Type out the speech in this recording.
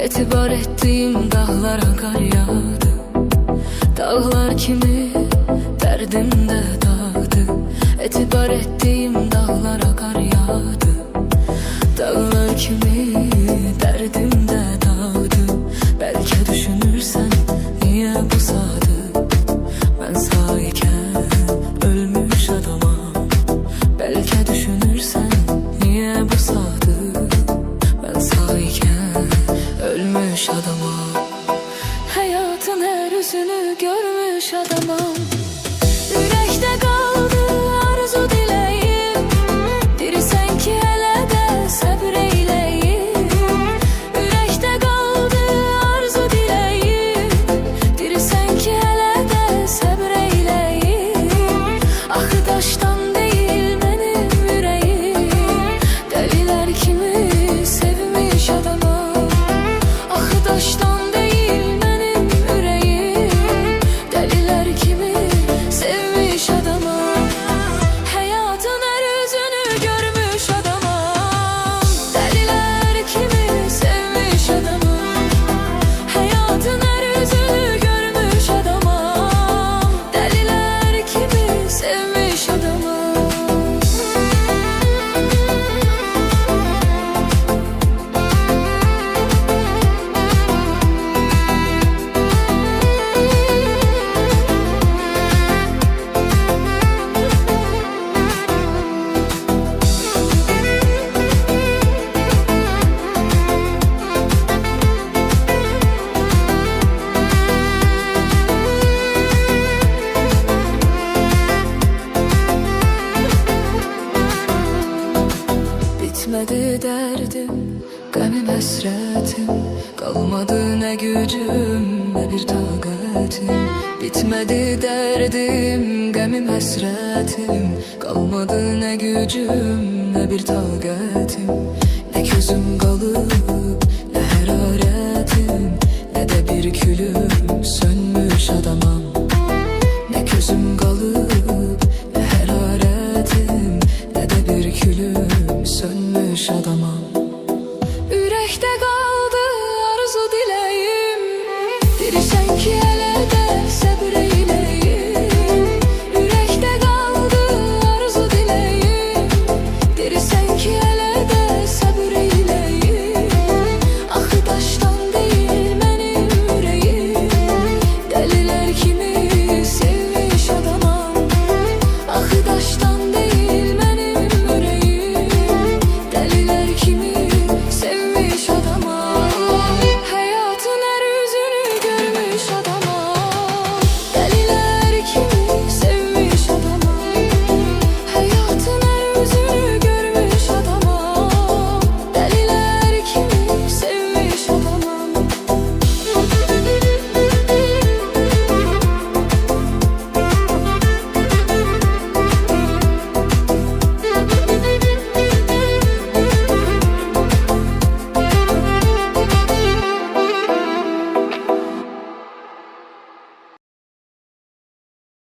Etibar ettiğim dağlara kar yağdı. Dağlar kimi derdimde dağdı. Etibar ettiğim dağlara kar yağdı. Dağlar kimi derdimde dağdı. Belki düşünürsen niye bu sadık? Ben sağ iken ölmüş adamım. Belki düşünürsen niye bu sadık? Ben sağ iken ölmüş adamım. Hayatın her yüzünü görmüş adamım. Yürekte kaldı arzu dileğim. Dirisen ki hele de sabreyleyim. Yürekte kaldı arzu dileğim. Dirisen ki hele de sabreyleyim. Ahı taştan değil benim yüreğim. Deliler kimi sevmiş adamım. Ahı taştan bitmedi derdim, gamim hasretim. Kalmadı ne gücüm ne bir takatim. Bitmedi derdim, gamim hasretim. Kalmadı ne gücüm ne bir takatim. Ne gözüm kalıp ne hararetim, ne de bir külüm sönmüş adamım. Ne gözüm kalıp ne hararetim, ne de bir külüm sönmüş adamım. Yürekte kal